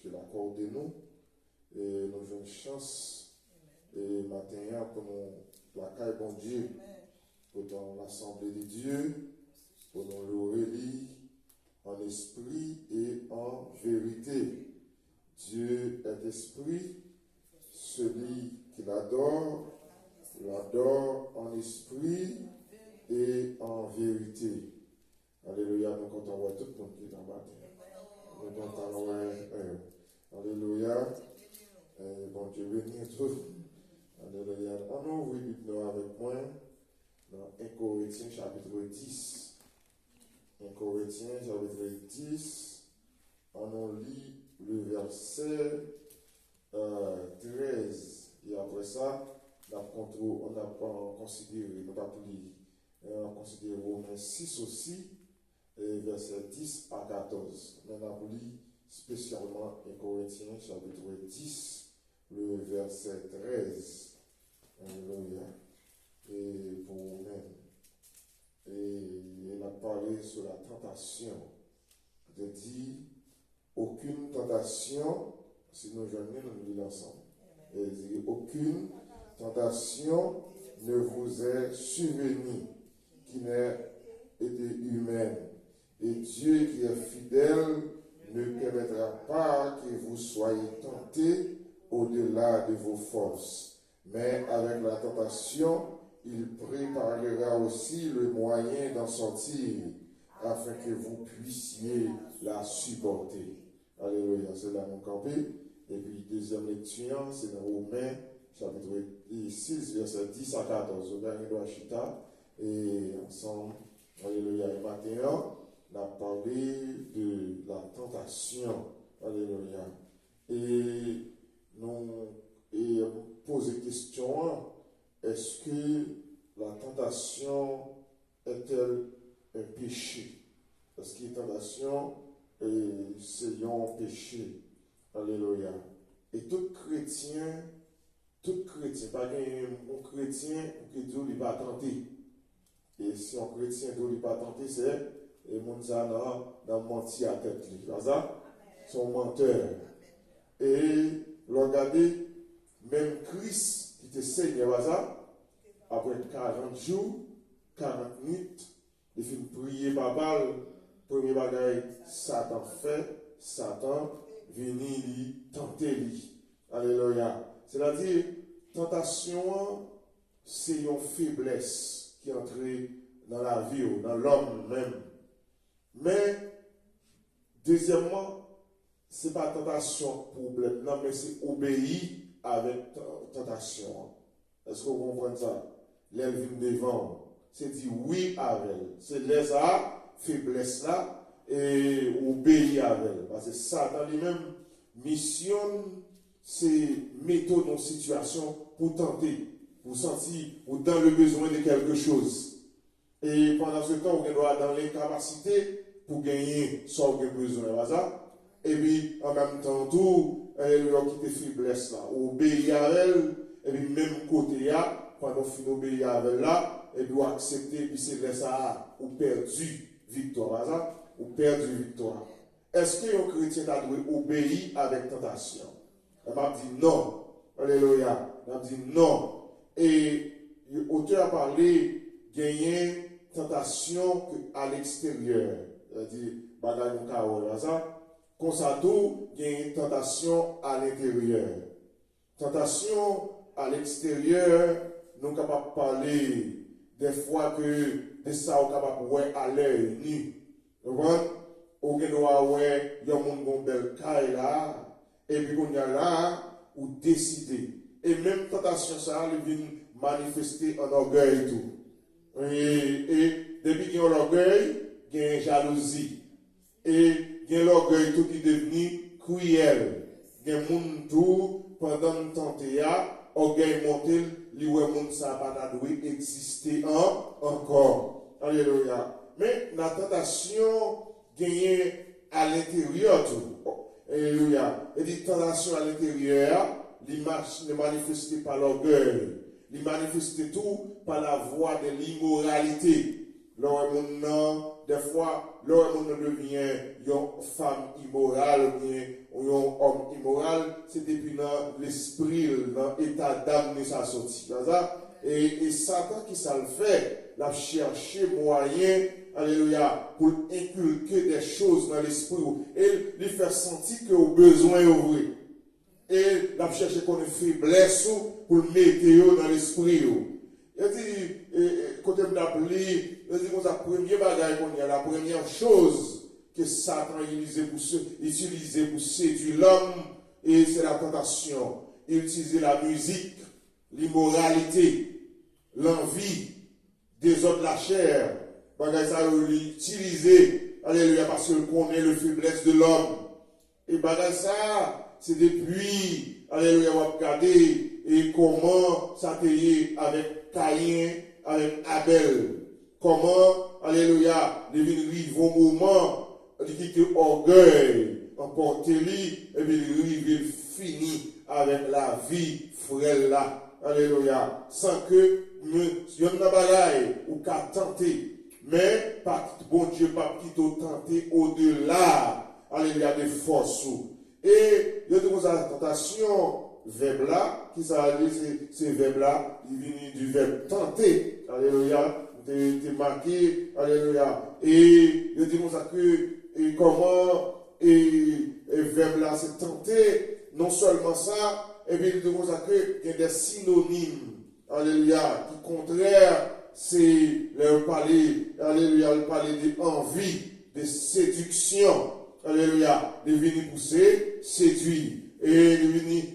que l'accorde de nous, et nous avons une chance, et matin, pour nous, la caille bon Dieu, pour dans l'assemblée de Dieu, pour nous le relire en esprit et en vérité. Dieu est esprit, celui qui l'adore en esprit et en vérité. Alléluia, nous comptons voir tout le monde qui est en bas. Nous comptons voir, alléluia, bon Dieu béni tout. Alléluia. On ouvre Bible avec moi dans 1 Corinthiens chapitre 10. 1 Corinthiens chapitre 10, on lit le verset 13. Et après ça, on a considéré Romains 6 aussi, verset 10 à 14. On a lu spécialement 1 Corinthiens chapitre 10, le verset 13. Alléluia. Et pour vous-même. Et il a parlé sur la tentation. Il dit, aucune tentation, si nous joignons, nous lisons ensemble. Il dit, aucune tentation ne vous est survenue qui n'ait été humaine. Et Dieu qui est fidèle ne permettra pas que vous soyez tentés au-delà de vos forces. Mais avec la tentation, il préparera aussi le moyen d'en sortir, afin que vous puissiez la supporter. Alléluia, c'est là mon campé. Et puis, deuxième lecture, c'est dans Romains, chapitre 6, verset 10 à 14. Au dernier doigt chita, et ensemble, alléluia, et maintenant, on a parlé de la tentation. Alléluia. Et nous poser question, est-ce que la tentation est-elle un péché? Est-ce que la tentation c'est un péché? Alléluia. Et tout chrétien, pas un chrétien qui Dieu ne pas tenter. Et si un chrétien Dieu ne pas tenter, c'est et mon zana dans menti à tête. Son menteur. Et regardez, même Christ qui te Seigneur, après 40 jours, 40 minutes, il fait prier par balle. Premier bagage, Satan fait, Satan vient lui tenter lui. Alléluia. C'est-à-dire, tentation, c'est une faiblesse qui entre dans la vie, dans l'homme même. Mais, deuxièmement, ce n'est pas tentation problème, non, mais c'est obéir avec tentation. Est-ce que vous comprenez ça? L'elle vient devant, c'est dire oui avec elle. C'est laisser la faiblesse là et obéir avec elle. Parce que ça, dans lui-même, mission, c'est mettre dans une situation pour tenter, pour sentir, ou dans le besoin de quelque chose. Et pendant ce temps, on doit dans l'incapacité pour gagner ce qu'on a besoin. Et puis, en même temps, tout, elle qui te faiblesse là, obéir à elle, et puis même côté là, pendant qu'on obéir à elle là, elle doit accepter, puis c'est là ça, ou perdu victoire, ou perdu victoire. Est-ce qu'un chrétien a dû obéir avec tentation? Elle m'a dit non. Alléluia. Elle m'a dit non. Et l'auteur a parlé, gagner tentation à l'extérieur. Elle dit, bagaille mon carreau, ça. Comme ça, tout, il y a une tentation à l'intérieur. Tentation à l'extérieur, nous sommes capables de parler des fois que de ça, on est capable de voir à l'œil nu. Vous voyez? On doit voir, il y a une belle caille là, et puis on y a là, ou décider. Et même tentation, ça, il vient manifester en orgueil tout. Et depuis qu'il y a l'orgueil, il y a une jalousie. Et il y a l'orgueil tout qui est devenu cruel. Il y a un monde tout, pendant le temps, orgueil monté, il y a un monde ça pas dû exister encore. Alléluia. Mais la tentation gagne à l'intérieur tout. Alléluia. Et la tentation à l'intérieur, il ne manifeste pas l'orgueil. Il manifeste tout par la voie de l'immoralité. Des fois, l'homme devient une femme immorale, ou un homme immoral, c'est depuis dans l'esprit, dans l'état d'âme de sa sortie. Et Satan qui ça le fait, l'a cherché moyen, alléluia, pour inculquer des choses dans l'esprit et lui faire sentir que au besoin ouvrir. Et l'a cherché qu'on ait faiblesse pour le mettre dans l'esprit. Il dit, quand on a appelé, il dit que la première bagaille qu'on y a, la première chose que Satan utilisait pour séduire l'homme, et c'est la tentation. Il utilisait la musique, l'immoralité, l'envie des autres de la chair. Bagaille ça, il utilisait, alléluia, parce qu'il connaît le faiblesse de l'homme. Et bagaille ça, c'est depuis, alléluia, on va regarder, et comment ça t'est avec Caïn, avec Abel. Comment, alléluia, il vient au moment, il quitte orgueil, emporter lui, et puis il finit avec la vie frêle là. Alléluia. Sans que, il y a une bagaille ou qu'à tenter, mais pas bon Dieu, pas qui t'a tenté au-delà, alléluia, des forces. Et il y a une tentation, verbe là, qui s'appelle ces verbes là, il vient du verbe tenter, alléluia, t'es marqué, alléluia. Et il dit comme ça que, et comment, et verbe là, c'est tenter, non seulement ça, et puis il dit comme ça que, il y a des synonymes, alléluia, qui contraire, c'est le parler, alléluia, le parler d'envie, de séduction, alléluia, de venir pousser, séduire. Et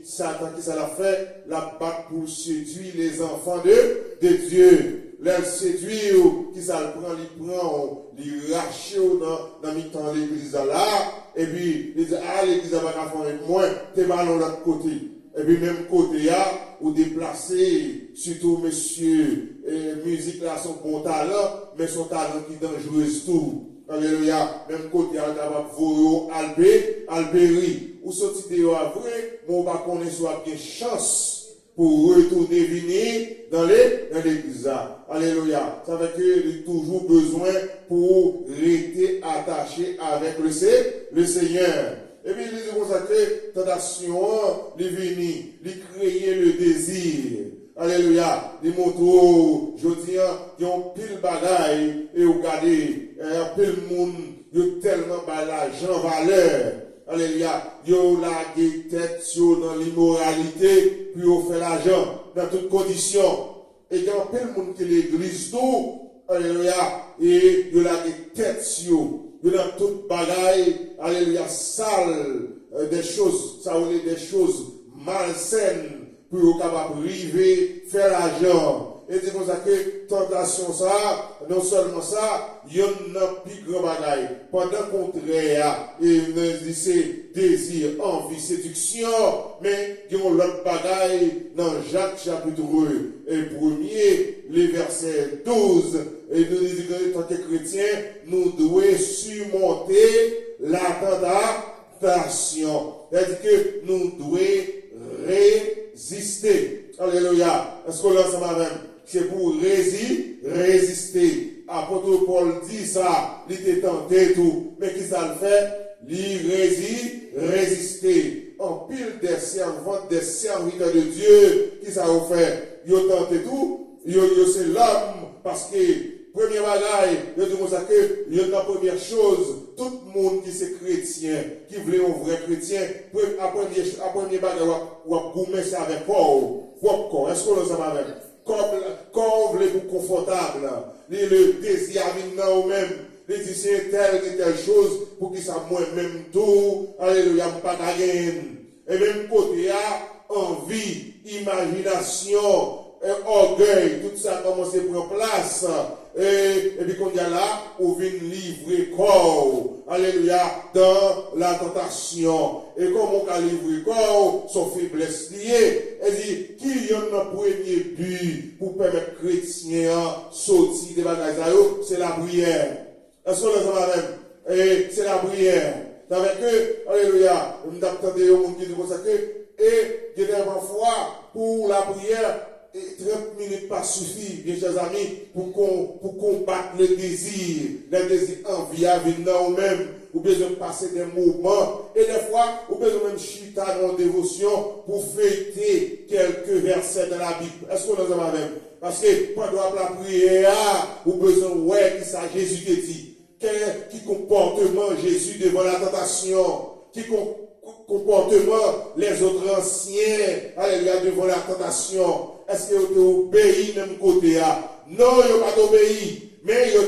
Satan qui ça l'a fait, la batte pour séduire les enfants de Dieu. Leur séduire, qui ça le prend, il rache dans mi-temps l'église là, et puis il dit, ah l'église va pas faire avec moi, t'es mal de l'autre côté. Et puis même côté là, ou déplacer, surtout monsieur, musique là, son bon talent, mais son talent qui est dangereux tout. Alléluia. Même côté à capable voyo Albéry. Ou sorti de après, mon pas connaître soit bien chance pour retourner venir dans l'église. Alléluia. Ça veut dire qu'il a toujours besoin pour rester attaché avec le Seigneur. Et puis il dit comme ça que tentation, il vient, il créer le désir. Alléluia. Les motos, je dis, ils ont pile bagaille et regardez, pile monde, ils ont tellement l'argent valeur. Alléluia. Ils ont la tête dans l'immoralité, puis ils fait l'argent dans toutes conditions. Et il y a pile monde qui l'église tout. Alléluia. Et ils ont la tête ils ont toute bagaille. Alléluia. Sale, des choses, ça voulait des choses malsaines. Pour capable arriver, faire l'argent. Et c'est comme ça que tentation ça, non seulement ça, il y a un plus grand bagaille. Pendant contraire, il c'est désir, envie, séduction, mais il y a l'autre bagaille dans Jacques chapitre 1 et premier, les versets 12. Et nous disons que, en tant que chrétiens, nous devons surmonter la tentation. C'est-à-dire que nous devons résister. Alléluia. Est-ce qu'on l'a ensemble même? C'est pour résister. Apôtre Paul dit ça, il était tenté tout. Mais qui ça le fait? Il résister. En pile des servantes, des serviteurs de Dieu, qui ça a fait? Ils ont tenté tout. C'est l'homme. Parce que, première bagaille, il y a la première chose, tout le monde qui est chrétien, qui veut un vrai chrétien, après bagaille, ou à gommer ça avec corps. Est-ce qu'on le sait avec? Corps, vous voulez pour confortable. Le désir vient dans vous-même. Les dit c'est telle et telle chose, pour qu'il soit moi-même tout. Alléluia, pas gagner. Et même côté, envie, imagination, orgueil, tout ça commence à prendre place. Et puis qu'on y a là, on vient livrer corps, alléluia, dans la tentation. Et comme on a livré corps, son faiblesse liée, elle dit, qui y a un premier but pour permettre chrétiens sortir des bagages, c'est la prière. Est-ce qu'on le sait même? Et c'est la prière. Avec eux, alléluia, on a entendu au monde qui dit comme ça que, et il y a parfois, pour la prière, 30 minutes pas suffit, bien chers amis, pour combattre le désir envie à venir dans nous-mêmes, ou besoin de passer des moments, et des fois, ou besoin même chita dans la dévotion pour fêter quelques versets de la Bible. Est-ce qu'on en a même? Parce que pendant la prière, ou besoin, ouais, qui ça Jésus te dit. Qui comportement Jésus devant la tentation, qui comportement les autres anciens, alléluia, devant la tentation. Est-ce que vous obéi même côté là? Non, ils n'ont pas obéi, mais ils ont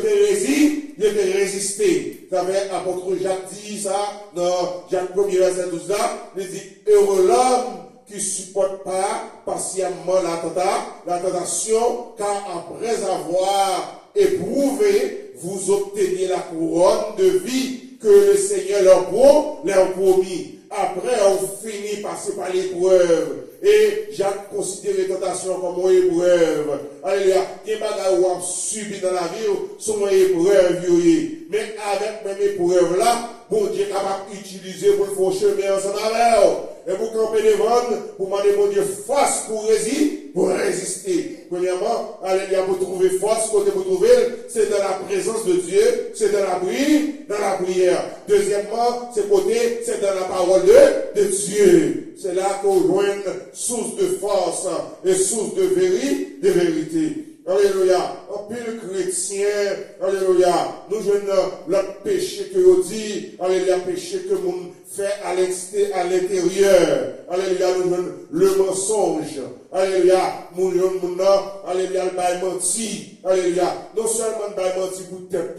résisté. Vous savez, apôtre Jacques dit ça, dans Jacques 1er verset 12 là, il dit, heureux l'homme qui ne supporte pas patiemment la tentation, car après avoir éprouvé, vous obtenez la couronne de vie que le Seigneur leur promis. Après, on finit par passer par l'épreuve. Et Jacques considère les tentations comme une épreuve. Alléluia. Les bagages qu'on subit dans la vie sont une épreuve. Mais avec même épreuve là, bon Dieu est capable d'utiliser pour faire chemin ensemble avec eux. Et vous campez devant, vous demandez mon Dieu force pour résister. Premièrement, alléluia, pour trouver force, côté vous trouver, c'est dans la présence de Dieu, c'est dans la prière. Deuxièmement, c'est dans la parole de Dieu. C'est là qu'on joue une source de force et source de vérité. Alléluia. En pile chrétien, alléluia. Nous jouons le péché que vous dit, alléluia, péché que nous fait à l'intérieur. Alléluia, nous jouons le mensonge. Alléluia, nous jouons, alléluia, le bail menti. Alléluia. Non seulement le bail menti pour tête,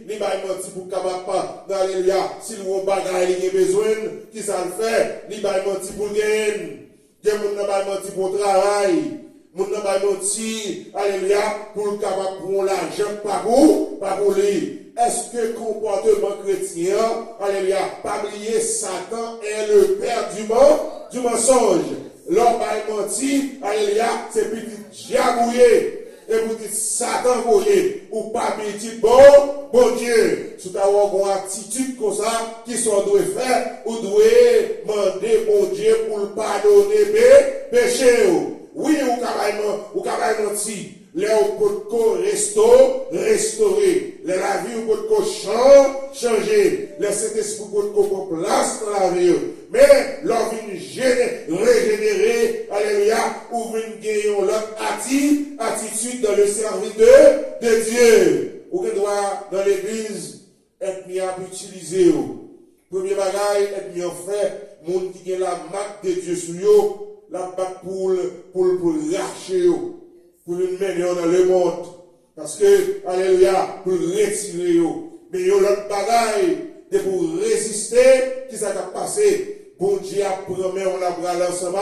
ni bail menti pour capable. Alléluia. Si nous avons bagaille, il y a besoin, qui ça le fait, ni bail menti pour gagner. Il y a mon bail menti pour travail. Mon nom va menti, alléluia, pour le capable pour l'argent, pas pour lui. Est-ce que comportement chrétien, alléluia, pas oublier Satan est le père du mensonge. L'homme va menti, alléluia, c'est petit diabouillé. Et vous dites Satan voyez, ou pas petit bon Dieu. Si vous avez une attitude comme ça, qui sont doués faire, ou doués demander bon Dieu pour le pardonner péché. Oui, ou carrément menti. Les ou restaurer. Les la vie ou peut changer. Les Saint-Esprit peut prendre place dans la vie. Mais l'on vient régénérer, alléluia, ou vient gagner l'autre attitude dans le service de Dieu. Ou que doit dans l'église être mis à utiliser. Premier bagage, être mis en fait, monde qui a la marque de Dieu sur eux. La batte pour lâcher, pour le mettre dans le monde. Parce que, alléluia, pour retirer. Mais il y a l'autre bagaille, de pour résister, qui s'est passé. Bon Dieu a promis, on a bras ensemble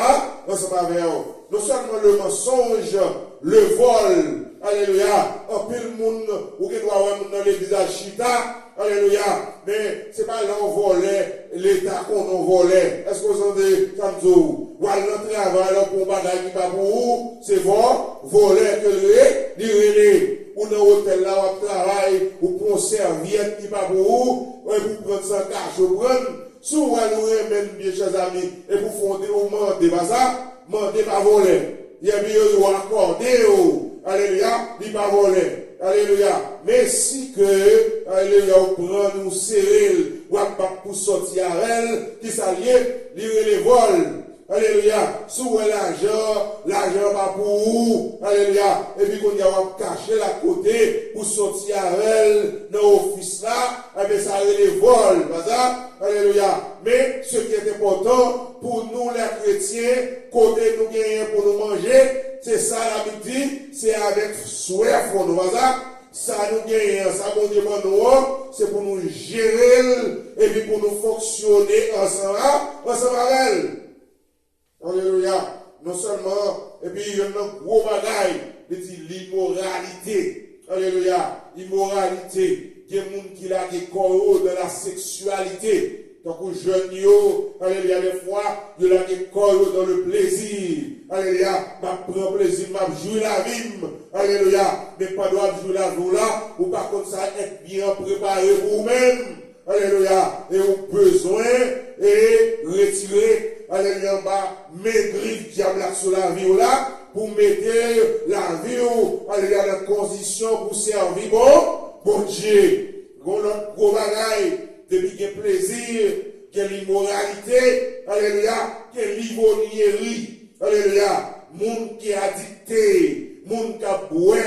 avec eux. Non seulement le mensonge, le vol, alléluia, en pile monde, ou qui doit avoir dans l'église Chita, alléluia, mais c'est pas là on volait, l'État qu'on en volait. Est-ce que vous entendez, Samzo? Ou à le travail, là, pour bagage qui va pour vous, c'est voler que le ou dans l'hôtel là, on travaille, ou pour une serviette qui va pour vous, ou pour prendre ça cash, ou prendre, souvent nous remène bien, chers amis, et pour fonder au monde, mandez pas voler. Il y a bien eu accordé, alléluia, il pas voler. Alléluia. Mais si que, alléluia, on prend nous serrer, ou pas pour sortir à elle, qui s'allie, lire les vols. Alléluia. Souvent l'argent pas pour vous. Alléluia. Et puis qu'on y a caché la côté pour sortir à elle dans l'office là, et bien ça les vols. Alléluia. Mais ce qui est important pour nous les chrétiens, côté nous gagnons pour nous manger, c'est ça la Bible dit, c'est avec soif pour nous. Ça nous gagne, ça bon Dieu nous, c'est pour nous gérer et puis pour nous fonctionner ensemble avec elle. Alléluia. Non seulement, et puis il y a un gros bagaille, il dit l'immoralité. Alléluia. Immoralité. Il y a des gens qui ont des corps de la sexualité. Donc, aux jeunes, alléluia, des fois, il y a des corps dans le plaisir. Alléluia. Ma prend plaisir, m'a joué la vie. Alléluia. Mais pas doit jouer la vie là, ou par contre, ça être bien préparé pour vous-même. Alléluia. Et au besoin, et retirer, alléluia, en bas, maigrir le diable sur la vie là, pour mettre la vie, alléluia, dans la condition pour servir bon Dieu. Gros bagaille, depuis qu'il y a plaisir, qu'il y a l'immoralité, alléluia, qu'il y a l'ivrognerie, alléluia, monde qui est addicté, monde qui a boué,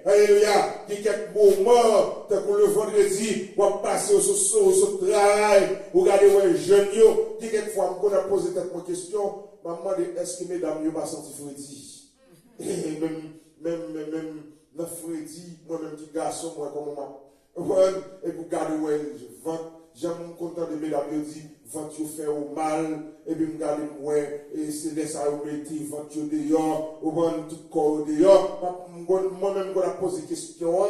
alléluia, qui a quelques moments, tant que le vendredi, on va passer au travail, regardez les jeunes, qui quelquefois, on a posé cette question, maman, est-ce que mesdames, n'ont pas senti Freddy? Et même, dans Freddy, moi-même, petit garçon, moi, comme maman, et pour garder, ouais, j'aime content de mesdames, je dis, vent tu fais au mal, et puis me garder, ouais, et c'est laisser à mettre, vent tu dehors, ou bon, tout corps dehors, moi-même, je vais poser question,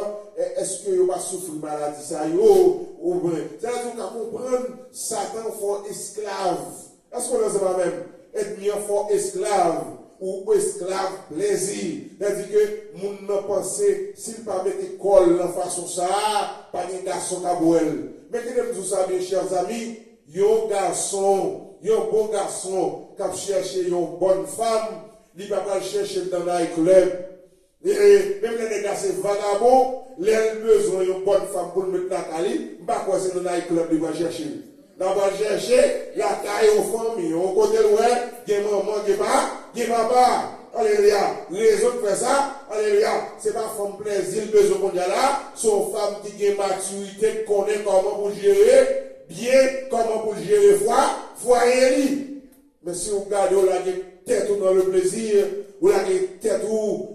est-ce que vous pas souffrir maladie, ça, ou bien, c'est-à-dire qu'on comprendre, Satan, faut esclave. Est-ce qu'on a pas même? Être mieux fort esclave ou esclave plaisir. C'est-à-dire que moun n'a pensé, s'il pas mettre école de façon ça, pas de garçon cabouel. Mais que nous tout ça, mes chers amis, yon garçon, yon bon garçon, qui a cherché une bonne femme, il va pas chercher dans un club. Et même les gars, c'est vagabond, les besoin d'une bonne femme pour le mettre dans la cali, pas quoi c'est dans un club, il va chercher. Là, on va chercher la taille aux familles. On côté loin, il y a maman, il y a papa. Alléluia. Les autres font ça. Alléluia. C'est pas femme plaisir, besoin qu'on a là. Sont femmes qui ont maturité, qui connaissent comment pour gérer, bien, comment pour gérer foyer. Mais si vous regardez, vous avez tête dans le plaisir, vous avez tête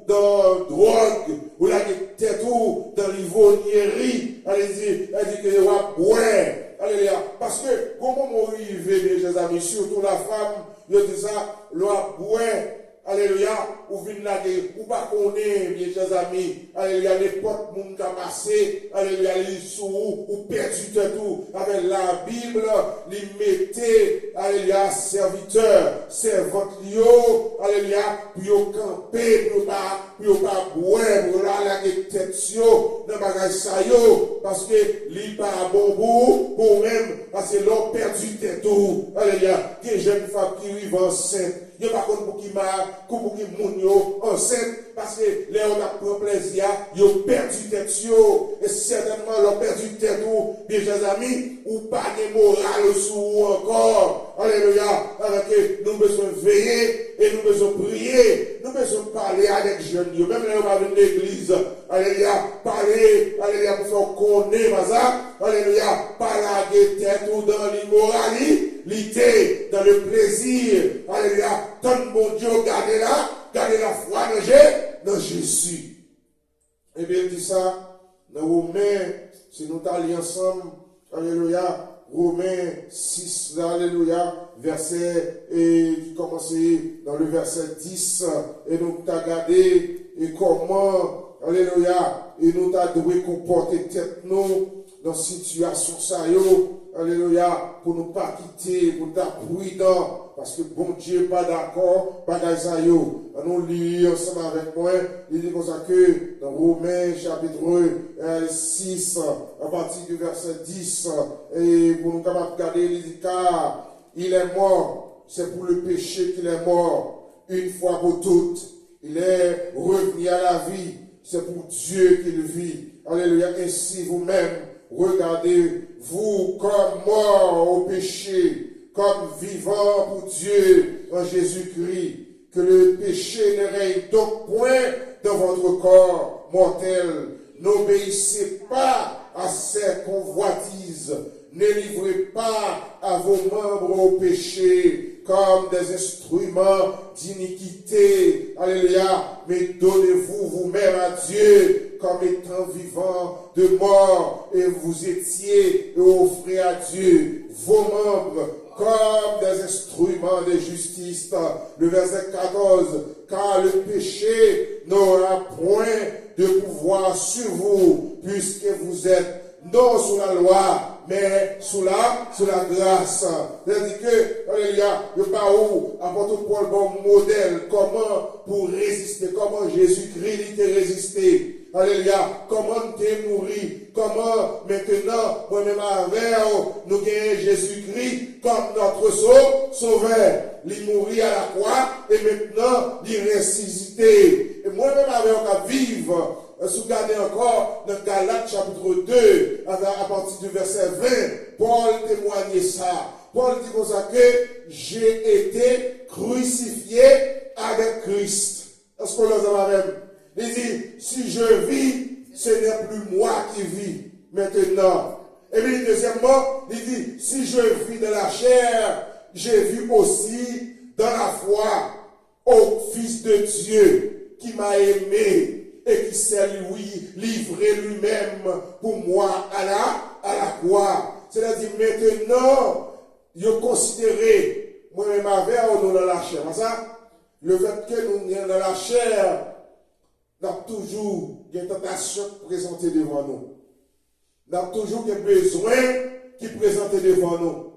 dans la drogue, vous avez tête dans l'ivrognerie. Allez-y, elle dit que vous avez ouais. Alléluia. Parce que, comment on arrive, mes chers amis, surtout la femme, je dis ça, loi bouin, alléluia, ou vin la ou pas connaître, mes chers amis, alléluia, n'importe monde qui a passé, alléluia, les sous, ou perdu tout, avec la Bible, les mettez, alléluia, serviteurs, servantes, alléluia, pour camper, pour pas bouin, pour la tête, dans bagage ça, parce que, li pas bon bout, pour même, parce que l'on perdu tête tout, alléluia, des jeunes femmes qui vivent enceintes, il n'y a pas pour qui m'a, pour qui moun yo enceinte, parce que les on a pris plaisir, ils ont perdu tête, et certainement l'ont perdu tête, mes chers amis, ou pas de morale sous encore, alléluia, avec nous besoin veiller, et nous besoin prier, nous besoin parler avec jeunes, même là on va venir l'église, alléluia, parler, alléluia, pour faire connaître, alléluia, parler de tête ou dans l'immoralité, dans le plaisir, alléluia, tant bon Dieu, gardez la foi dans Jésus. Et bien, dit ça, dans Romains, si nous allons ensemble, alléluia, Romains 6, alléluia, verset, et qui commence dans le verset 10, et nous t'as regardé, et comment, alléluia, et nous t'as dû comporter tête nous, dans situation ça, alléluia, pour nous pas quitter, pour être prudent, parce que bon Dieu pas d'accord, pas d'Aïsaïo. Nous lisons ensemble avec moi, il dit comme ça que dans Romains chapitre 6, à partir du verset 10, et pour nous capables de regarder, il dit car il est mort, c'est pour le péché qu'il est mort, une fois pour toutes. Il est revenu à la vie, c'est pour Dieu qu'il vit. Alléluia, ainsi vous-même, regardez-vous comme mort au péché, comme vivant pour Dieu en Jésus-Christ, que le péché ne règne donc point dans votre corps mortel. N'obéissez pas à ces convoitises, ne livrez pas à vos membres au péché comme des instruments d'iniquité. Alléluia, mais donnez-vous vous-même à Dieu comme étant vivant de mort, et vous étiez et offrez à Dieu vos membres comme des instruments de justice. Le verset 14, car le péché n'aura point de pouvoir sur vous, puisque vous êtes non sous la loi, mais sous la grâce. C'est-à-dire que, alléluia, le où apôtre Paul bon modèle, comment pour résister, comment Jésus-Christ était résisté. Alléluia, comment t'es mouru, comment maintenant, moi-même avec nous gagnons Jésus-Christ comme notre sauveur. Il mourit à la croix et maintenant il ressuscité. Et moi-même avec on vivre Si vous regardez encore dans Galates chapitre 2, à partir du verset 20, Paul témoignait ça. Paul dit comme ça que j'ai été crucifié avec Christ. Est-ce qu'on le voit même? Il dit, si je vis, ce n'est plus moi qui vis maintenant. Et puis deuxièmement, il dit, si je vis de la chair, j'ai vu aussi dans la foi au Fils de Dieu qui m'a aimé et qui s'est livré lui-même pour moi à la croix. C'est-à-dire maintenant, je considère moi-même avec ou dans la chair. Ça, le fait que nous sommes dans la chair, nous avons toujours une tentation de présenter devant nous. Nous avons toujours des besoins qui présentent devant nous.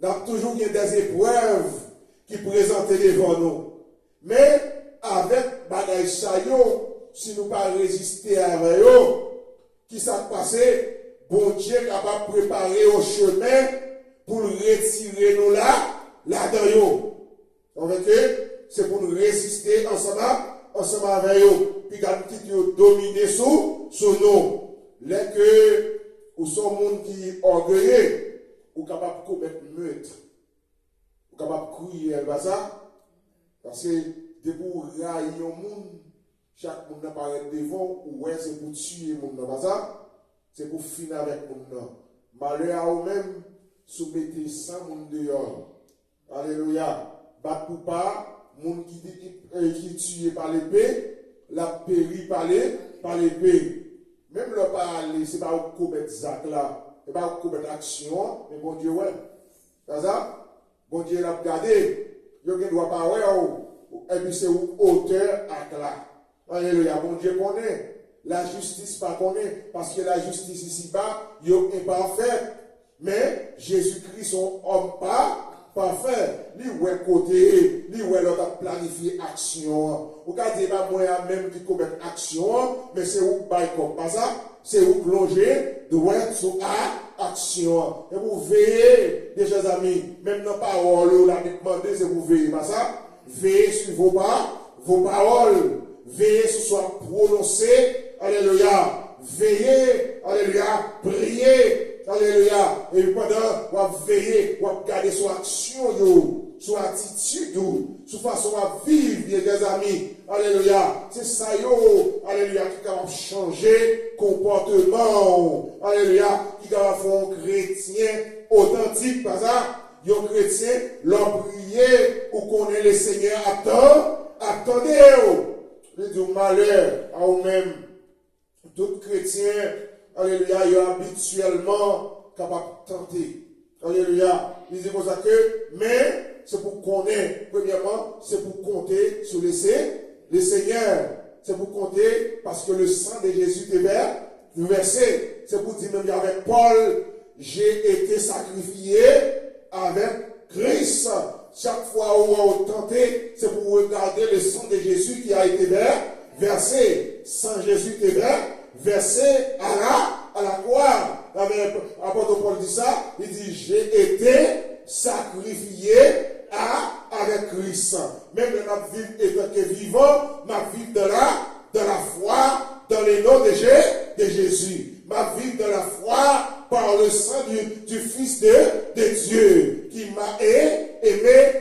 Nous avons toujours des épreuves qui présentent devant nous. Mais avec bagaille sayo, si nous ne pas résister à eux, qui s'est passé, bon Dieu est capable de préparer au chemin pour retirer nous là-dedans. Donc, c'est pour nous résister ensemble avec eux. Puis quand nous dominer sous nous. Là que nous sommes des gens qui sont orgueilleux, ou capables de commettre meurtre, ou capables de crier, parce que dès que vous raillez un monde, chaque monde apparaît devant, ou c'est pour tuer le monde, c'est pour finir avec le monde. Malheur à vous-même, soumettez 100 monde dehors. Alléluia. Bat pour pas, monde qui tue par l'épée, la péri par l'épée. Même le parler, ce n'est pas pour commettre ça là, ce n'est pas pour commettre action, mais bon Dieu, ouais. C'est ça? Bon Dieu l'a regardé, il ne doit pas ouais, et puis c'est auteur à là. Alléluia, bon Dieu connaît. La justice pas connaît, parce que la justice ici-bas, il est parfaite. Mais Jésus-Christ, son homme parfait. Lui, où est côté, lui, où est l'autre planifié action. Vous ne dire pas moi même qui commet action, mais c'est où bail comme ça, c'est où plonger, doit être sur action. Et vous veillez, des chers amis, même dans parole, la demandé, c'est vous veillez, pas ça. Veillez sur vos paroles. Veillez sur soit prononcé. Alléluia. Veillez. Alléluia. Priez. Alléluia. Et pendant, vous veillez, vous regardez sur action, sur attitude, sur façon à vivre, des amis. Alléluia. C'est ça, alléluia, qui va changer comportement. Alléluia. Qui va faire un chrétien authentique. Par ça, un chrétien, l'on prier ou connaît le Seigneur. Attendez. Le Dieu malheur à vous-même. Tout chrétien, alléluia, il est habituellement capable de tenter. Alléluia. Il dit comme ça que, mais c'est pour connaître, premièrement, c'est pour compter sur le Seigneur. C'est pour compter parce que le sang de Jésus est versé. C'est pour dire même avec Paul, j'ai été sacrifié avec Christ. Chaque fois où on tenté, c'est pour regarder le sang de Jésus qui a été versé. Sang Jésus est versé à la croix. L'apôtre Paul dit ça, il dit, j'ai été sacrifié avec Christ. Même notre vie étant que vivant, ma vie de la foi dans le nom de Jésus. Ma vie de la foi par le sang du Fils de Dieu qui m'a aimé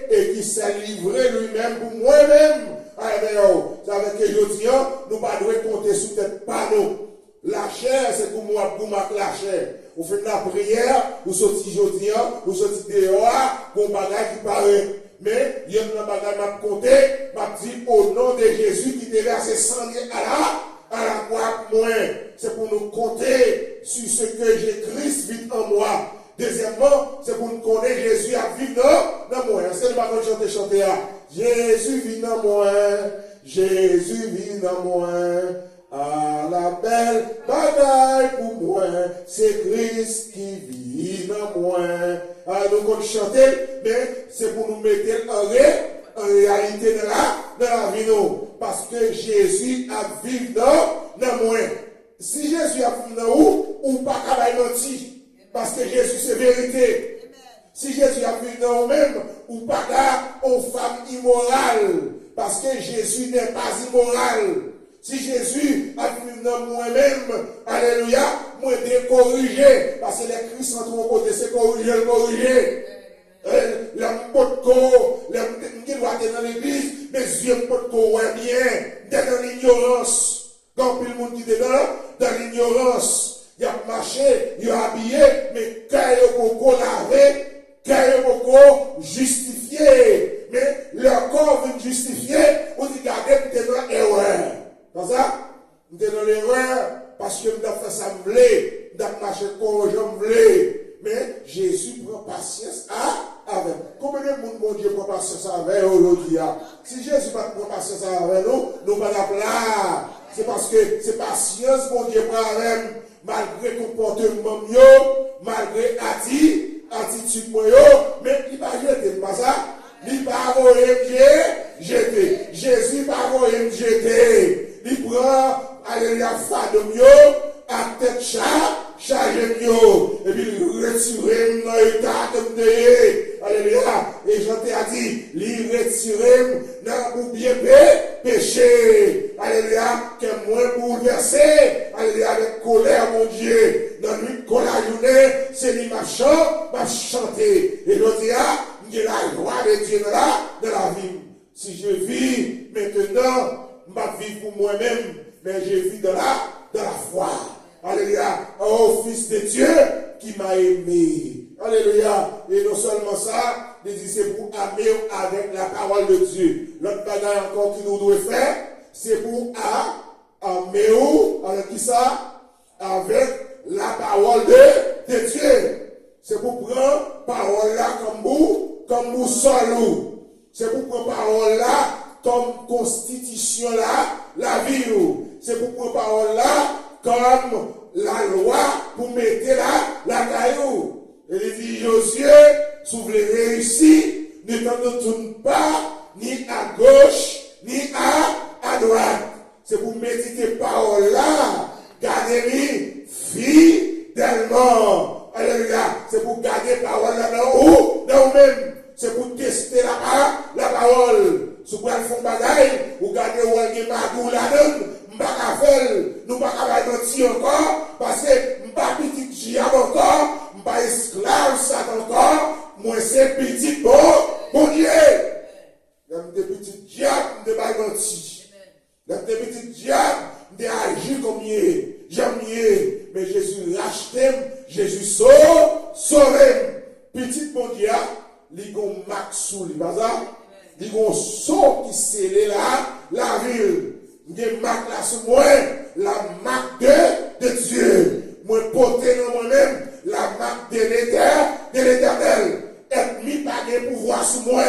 et qui s'est livré lui-même pour moi-même. C'est avec que je dis, nous ne devons pas compter sur cette panneau. La chair, c'est pour moi, la chair. Vous faites la prière, vous sortez aujourd'hui, vous sortez dehors, pour un bagage qui paraît. Mais, il y a un bagage qui m'a compté, m'a dit au nom de Jésus qui déverse 100 à la croix pour moi. C'est pour nous compter sur ce que Christ vit en moi. Deuxièmement, c'est pour nous connaître Jésus à vivre dans moi. Est-ce que nous allons chanter là? Jésus vit dans moi. Jésus vit dans moi. Ah, la belle bagaille pour moi, c'est Christ qui vit dans moi. Alors, nous allons chanter, mais c'est pour nous mettre en réalité dans la vie, nous. Parce que Jésus a vécu dans moi. Si Jésus a vécu dans où, ou pas qu'à mentir. Parce que Jésus, c'est vérité. Si Jésus a vécu dans nous-mêmes, ou pas qu'à une femme immorale. Parce que Jésus n'est pas immoral. Si Jésus a fini dans moi-même, alléluia, moi décorriger, parce que les Christ sont trop côté, c'est corriger. L'homme pot de l'homme qui doit être dans l'église, mes yeux pot de ouais bien, d'être dans l'ignorance. Quand tout le monde qui est dans l'ignorance, il a marché, il a habillé, mais quand il a beaucoup lavé, quand il a beaucoup justifié, mais leur corps vient justifier, on dit regardez, vous êtes dans l'erreur. Comme ça, vous êtes dans l'erreur, parce que vous avez fait ça, vous avez marché comme je voulais. Mais Jésus prend patience avec. Combien de monde, mon Dieu, prend patience avec aujourd'hui? Si Jésus prend patience avec nous, nous ne sommes pas là. C'est parce que c'est patience, mon Dieu, prend avec, malgré le comportement mieux, malgré attitude mieux, mais il va jeter, pas ça? Il va jeter. Jésus va jeter. Il prend, alléluia, fade mieux, à tête chargé mieux, et puis il retire dans l'état de Dieu. Alléluia. Et Jean t'a dit, il retire dans ou bien péché. Alléluia. Que moins bouleversé. Alléluia. Avec colère, mon Dieu. Dans lui, quand la journée, c'est lui m'a chanté. Et je dis, il y a la joie de Dieu dans la vie. Si je vis maintenant, je ne vis pour moi-même, mais je vis dans la foi. Alléluia. Oh, Fils de Dieu qui m'a aimé. Alléluia. Et non seulement ça, il dit c'est pour aimer avec la parole de Dieu. L'autre bagaille encore qui nous doit faire, c'est pour aimer avec qui ça? Avec la parole de Dieu. C'est pour prendre parole là comme boussole. C'est pour prendre parole là comme constitution là, la vie. C'est pour prendre parole là comme la loi pour mettre la caillou. Et il dit, Josué, si vous voulez réussir, ne t'en tourne pas ni à gauche, ni à droite. C'est pour méditer parole là, garder fidèlement. Alléluia. C'est pour garder parole là dans vous-même. C'est pour tester la parole. Si vous faites un bagaille, vous gardez où il y a magou là-dedans, nous ne pouvons pas mentir encore, parce que nous ne sommes pas petit diable encore, nous ne sommes pas esclaves Satan encore, moi c'est petit bon Dieu. Dans des petits diables, nous ne pouvons pas mentir. Dans des petits diables, nous devons agir comme j'aime mieux. Mais Jésus racheté, Jésus sauvé. Petit bon Dieu, il y a un max sous lui, il y a un saut qui scellé la ville. Il y a une marque là sur moi, la marque de Dieu. Moi, porter dans moi-même la marque de l'éternel. Et mis pas de pouvoir sur moi.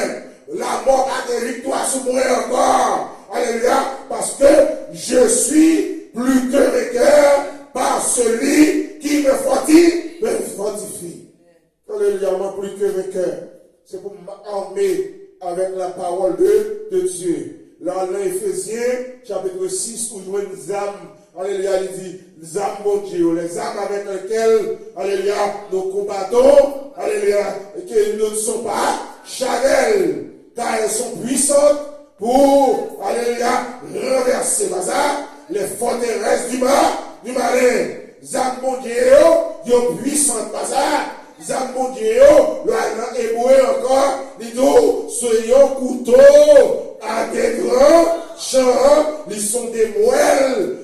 La mort a de victoire sur moi encore. Alléluia. Parce que je suis plus que vainqueur par celui qui me fortifie. Alléluia. Moi, plus que vainqueur. C'est pour m'armer avec la parole de Dieu. Là, dans Éphésiens, chapitre 6, où jouons les âmes. Alléluia, il dit, les âmes, mon Dieu, les âmes avec lesquelles, alléluia, nous combattons, alléluia, et qu'elles ne sont pas charnelles, car elles sont puissantes pour, alléluia, renverser, les forteresses du malin. Les âmes, mon Dieu, sont puissantes, les âmes, mon Dieu, le hébreu encore, dit, nous, soyons couteaux à des grands champs, ils sont des moelles,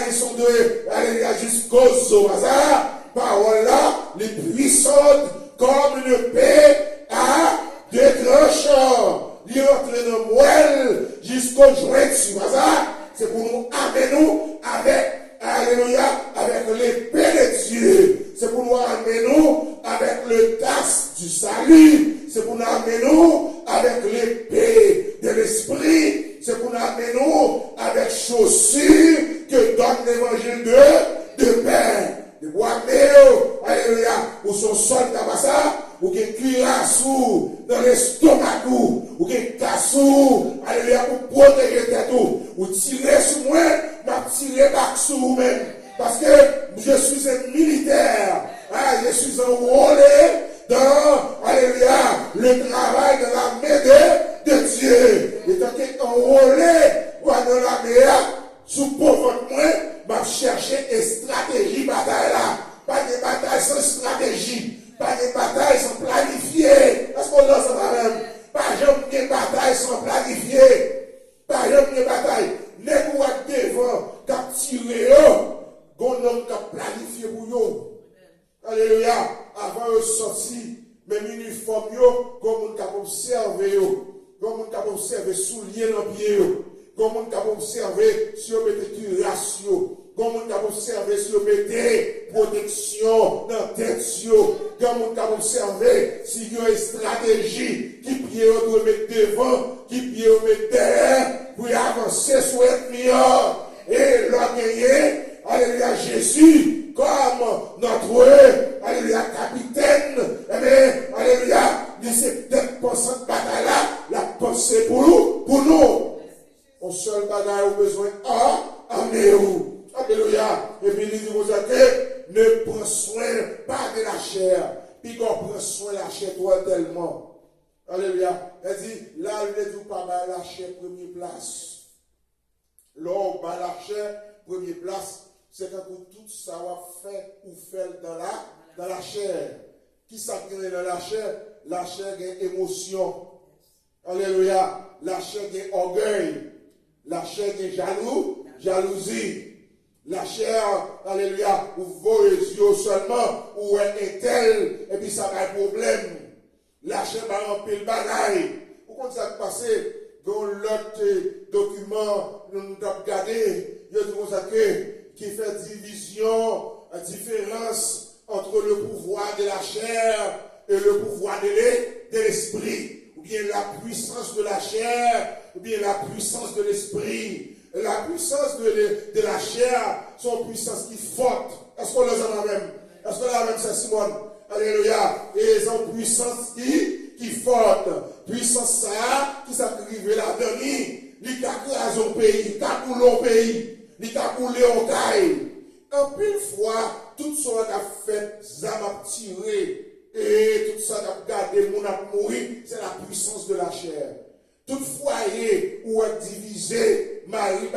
ils sont alléluia, jusqu'aux os, parole là, les puissantes, comme une paix à des grands champs, ils rentrent dans le moelle, jusqu'aux joints, c'est pour nous amener nous avec, alléluia, avec l'épée de Dieu. C'est pour nous amener avec le tasse du salut. C'est pour nous amener avec l'épée de l'esprit. C'est pour nous amener avec chaussures que donne l'évangile de paix. De bois alléluia, ou son soldat, ou qui cuirassou dans l'estomac, ou qui cassou, alléluia, pour protéger tête, ou tirer sur moi, m'a tiré back sur vous-même. Parce que je suis un militaire, je suis enrôlé dans, alléluia, le travail de l'armée de Dieu. Et tant qu'enrôlé, dans l'armée, sous pauvre moi, m'a cherché une stratégie bataille là. Pas de bataille sans stratégie. Pas de bataille sans planifier. Est-ce qu'on lance ça même? Pas jamais de bataille sans planifier. Pas jamais de bataille. Les gouttes devant, cap tiré, gon homme cap planifié pour yo. Alléluia. Avant de sortir, même uniforme yo, gon moun cap observer yo. Gon moun cap observer souliers dans pied yo. Gon moun cap observer sur mettre ratio. Gon moun cap observer sur mettre protection dans tête yo. Gon moun cap observer si yo une stratégie qui pied on doit mettre devant, qui pied on mettre derrière pour avancer sur l'ennemi. Et l'on gagné, alléluia, Jésus, comme notre, alléluia, capitaine, eh bien, alléluia, dit c'est 10% de bataille là, la pensée pour nous. Au seul bagaille au besoin, amenez-vous. Alléluia. Et puis il dit vous que ne prends soin pas de la chair, puis qu'on prend soin de la chair toi tellement. Alléluia. Elle dit, là, il ne dit pas la chair première place. L'homme, la chair, première place, c'est quand tout ça va faire ou faire dans la chair. Qui s'accroît dans la chair? La chair a émotion. Alléluia. La chair a orgueil. La chair a jalousie. La chair, alléluia, ou vos yeux seulement, ou est tel, et puis ça va un problème. La chair va remplir le bagaille. Pourquoi ça se passe? Dans l'autre document, nous avons regardé, qui fait division, différence entre le pouvoir de la chair et le pouvoir de l'esprit. Ou bien la puissance de la chair, ou bien la puissance de l'esprit. La puissance de la chair, son puissance qui est forte. Est-ce qu'on les a la même? Est-ce qu'on a la même, c'est Simone? Alléluia. Et son puissance qui est forte. Puissance ça, qui s'accrive là-dedans. Il a crasé au pays, il a coulé au pays, il a coulé au caille. En pile fois, tout ça a fait, ça a tiré. Et tout ça a gardé, mon a mouru, c'est la puissance de la chair. Tout foyer où est divisé, mari,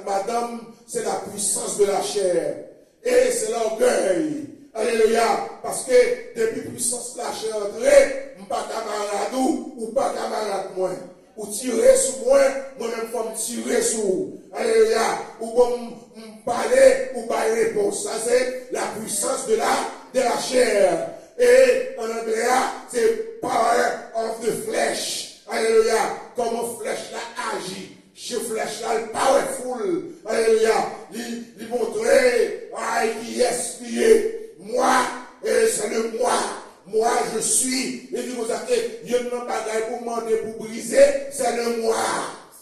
madame, c'est la puissance de la chair. Et c'est l'orgueil. Alléluia. Parce que depuis puissance de la chair entrée, pas camarade ou pas camarade moi. Ou tirer sur moi, moi-même faut me tirer sur vous. Alléluia. Ou bon parler ou pas réponse. Ça c'est la puissance de la chair. Et en anglais, c'est power of the flesh. Alléluia. Comment flèche là agit. Chez flèche là, powerful. Alléluia. Il montrer, qui est moi, et c'est le moi. Moi, je suis. Il dit, vous savez, Dieu n'a pas gagné pour demander, pour briser, c'est le moi.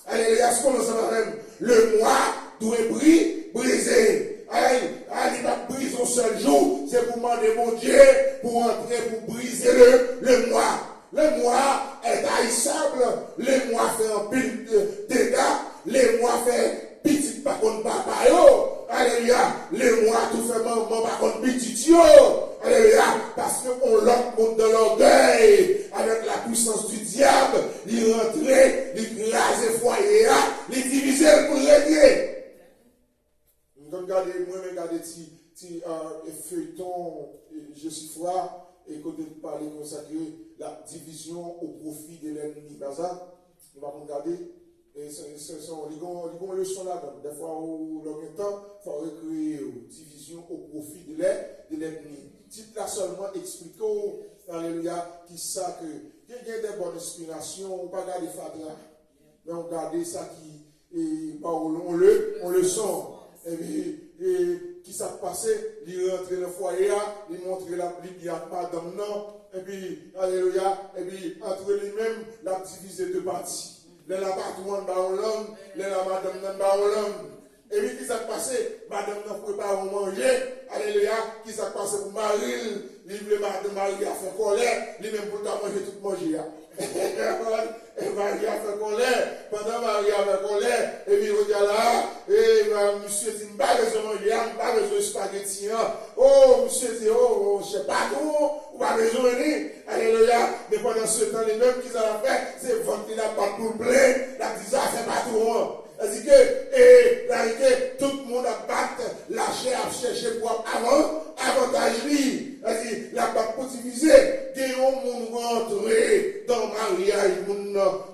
Alléluia. Ce qu'on a même. Le moi doit briser. Il va briser un seul jour. C'est pour demander mon Dieu, pour entrer, pour briser le moi. Le moi est haïssable. Le moi fait un pile de dégâts. Le moi fait petit par contre papa yo. Alléluia. Le moi tout fait maman par contre petit yo. Alléluia. Parce qu'on l'autre monde dans l'orgueil. Avec la puissance du diable. Il rentrait, il crasait le foyer, il divisait pour régner. Regardez, moi, regardez, feuilleton, je suis froid. Et quand on parle consacré la division au profit de l'ennemi. Ça, nous allons regarder. Et ce sont les leçons là-dedans. Des fois, au long temps, il faut recréer division au profit de l'ennemi. Titre là seulement explique, alléluia, qui ça que il y a des bonnes inspirations, on ne pas garder Fadra. Mais on garde ça qui, on le sent. Et puis, qui s'est passé, il rentre dans le foyer, il montre la Bible, madame non, et puis, alléluia, et puis, entre lui-même, la divisé de parties. Les l'appartement de Barolang, les la madame de Barolang. Et puis, qui s'est passé, madame n'a pas à manger, alléluia, qui s'est passé pour Marie, le madame Marie a fait colère, lui-même pour manger tout manger. Et Marie a fait colère, pendant Marie a fait colère, et puis il regarde là, et monsieur dit, je n'ai pas besoin de manger, je n'ai pas besoin de spaghetti. Oh, monsieur dit, oh, je ne sais pas tout, pas besoin de rien. Alléluia. Mais pendant ce temps, les mêmes qu'ils ont fait, c'est vendre la pâte pour le blé, la disant, c'est pas tout. Elle dit que, et la que tout le monde a battu, lâché, a cherché pour avantage. C'est-à-dire, la batte pour diviser, qu'il y a un monde rentré dans le mariage,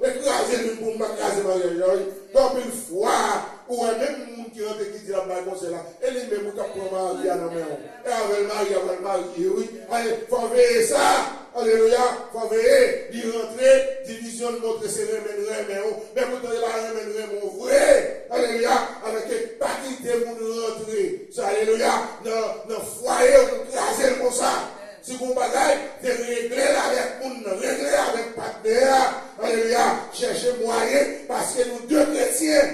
écraser le monde, écraser le mariage, comme une fois, ou même le monde qui rentre qui dit la balle comme ça, et les mêmes qui prennent le mariage dans la main. Et avec le mariage, oui. Allez, il faut veiller ça. Alléluia, il faut veiller, d'y rentrer, division de montrer ses remèdes, mais vous devez la remède vrai. Alléluia, avec partité pour nous rentrer. Ça, alléluia, dans le foyer, vous crasez comme ça. Si vous bagaille, de régler avec monde, régler avec partenaire. Alléluia, cherchez moyen, parce que nous deux chrétiens,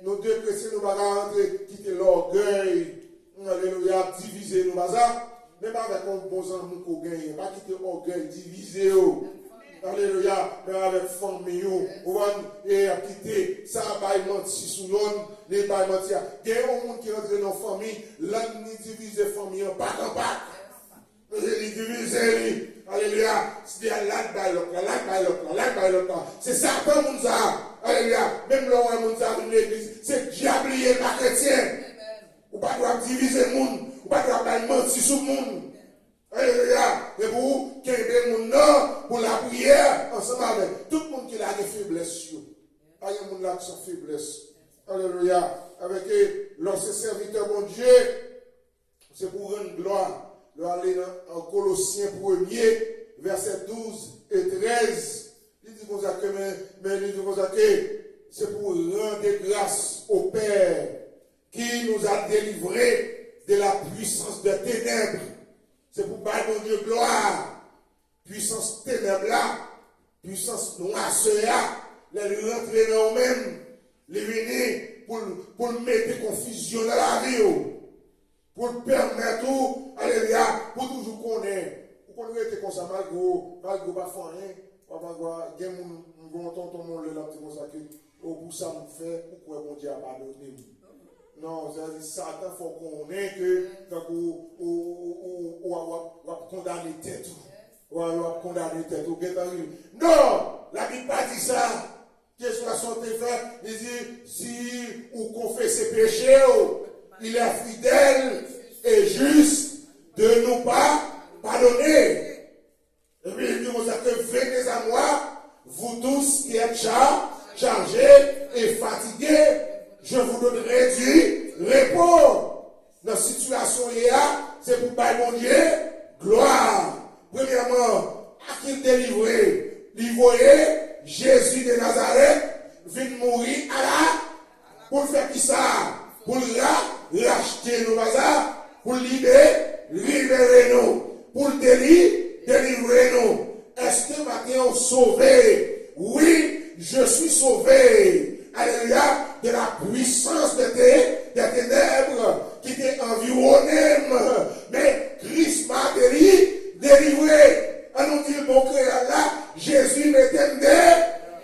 nous ne pouvons pas rentrer, quitter l'orgueil. Alléluia, diviser nos bazars. Même avec un bon amour qu'on gagne, pas quitter l'orgueil, diviser. Alléluia, mais avec famille, on va quitter ça, bail menti sous l'homme, les bail menti. Il y a un monde qui rentre dans la famille, là, nous diviser la famille en pack en pack. Il divise, alléluia, c'est c'est ça, comme nous a, alléluia, même là où nous avons l'église, c'est diablier pas chrétien. Ou pas doit diviser le monde. Ou pas doit mentir sur le monde. Alléluia. Et pour qu'il y ait des gens pour la prière, ensemble avec tout le monde qui a des faiblesses. Il y a des gens qui sont faiblesses. Alléluia. Avec l'ancien serviteur, mon Dieu, c'est pour rendre gloire. Le aller en Colossiens 1er, versets 12 et 13. Il dit comme ça que, c'est pour rendre grâce au Père qui nous a délivrés de la puissance des ténèbres. C'est pour bailler mon Dieu gloire. Puissance ténèbres là, puissance noirceur, les rentrer dans nous-mêmes, les venir pour mettre confusion dans la vie, pour permettre, alléluia, pour toujours connaître. Pour qu'on ait comme ça, malgré pas faire rien, il y a un tonton mon le là, comme ça, au bout ça me fait, pourquoi mon Dieu a pardonné. Non, c'est Satan, il faut qu'on ait que on va condamner tête. On va condamner tête. Non, la Bible pas dit ça. Qu'est-ce que la santé fait? Il dit, si on confesse ses péchés, il est fidèle et juste de nous pas pardonner. Et puis il dit comme ça que venez à moi, vous tous qui êtes chargés et fatigués, je vous donnerai du repos. Dans la situation c'est pour bailler mon Dieu gloire. Premièrement, à qui délivrer? Il voyait Jésus de Nazareth vient mourir à la pour faire qui ça? Pour racheter nos bazars, pour libérer nous, pour délivrer nous. Est-ce que maintenant on sauvé? Oui, je suis sauvé. Alléluia, de la puissance des ténèbres qui t'est environné. Mais Christ m'a délivré. À nous dire, bon créateur là, Jésus m'était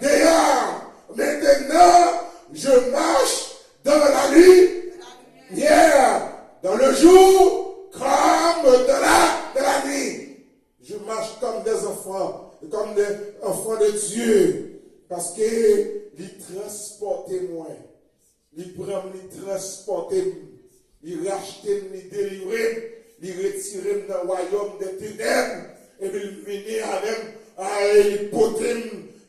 dehors. Maintenant, je marche dans la lumière, dans le jour, comme dans la nuit. Je marche comme des enfants de Dieu. Parce que il transportait moi, il prend, il transportait, il rachetait, il délivrait, il retirait dans le royaume des ténèbres, et puis il venait avec, il portait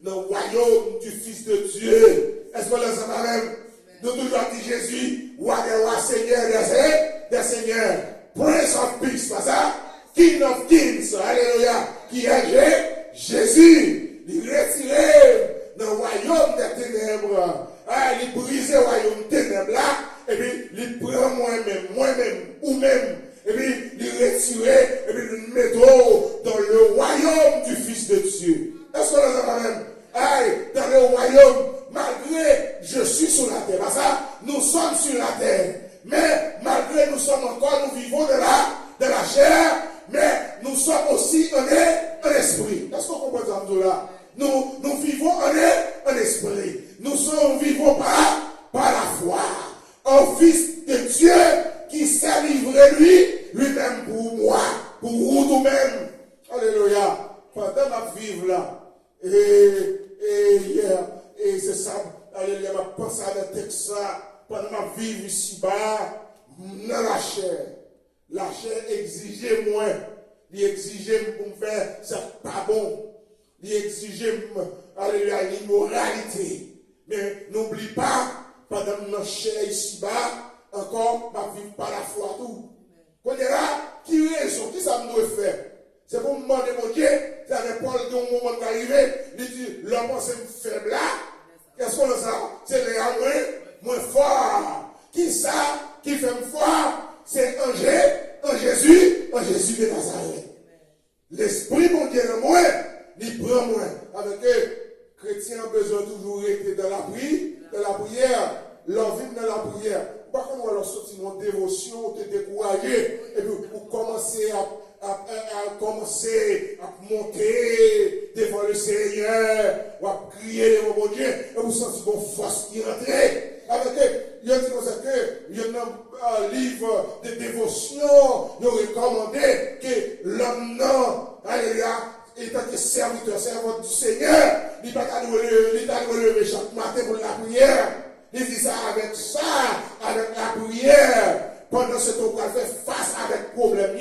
dans le royaume du Fils de Dieu. Est-ce que là, ça va même? Nous toujours dit Jésus, roi des rois, Seigneur des seigneurs, Prince of Peace, pas ça? King of Kings, alléluia, qui est Jésus, il retirait dans le royaume des ténèbres. Il brisait le royaume des ténèbres là, et puis il prend moi-même, ou même, et puis il retirait, et puis il met dans le royaume du Fils de Dieu. Est-ce que nous avons même? Dans le royaume, malgré je suis sur la terre, ça, nous sommes sur la terre, mais malgré nous sommes encore, nous vivons de la chair, mais nous sommes aussi en esprit. Est-ce qu'on comprend ça, là? Nous vivons en esprit. Nous vivons par la foi. Un Fils de Dieu qui s'est livré lui-même pour moi, pour vous nous-mêmes. Alléluia. Pendant ma vie là, et c'est ça, alléluia, ma pensée à le texte ça, pendant ma vie ici-bas, dans la chair exigeait moins. Il exigeait pour me faire, c'est pas bon. Il exigeait, alléluia, l'immoralité. Mais n'oublie pas, pendant ma chair ici-bas, encore, ma vie par la foi tout. Qu'on est là, qui raison, qui ça me doit faire? C'est pour me demander, mon Dieu, c'est avec Paul qui au moment d'arriver, il dit, l'homme c'est faible là. Qu'est-ce qu'on a ça? C'est les moins fort. Qui ça, qui fait fort? C'est en Jésus de Nazareth. L'esprit, mon Dieu, de moi, il prend moi. Avec eux, chrétiens ont besoin toujours d'être dans la prière, leur vie dans la prière. Par contre, on va leur sortir mon dévotion, te décourager, et puis pour commencer à monter devant le Seigneur, ou à crier devant mon Dieu, et vous sentez vos force qui rentre. Avec eux, il y a dit comme ça que il y a un livre de dévotion, il recommandé que l'homme non, alléluia, étant que servant du Seigneur, il va lever chaque matin pour la prière. Il dit ça, avec la prière, pendant ce temps qu'on fait face avec problème,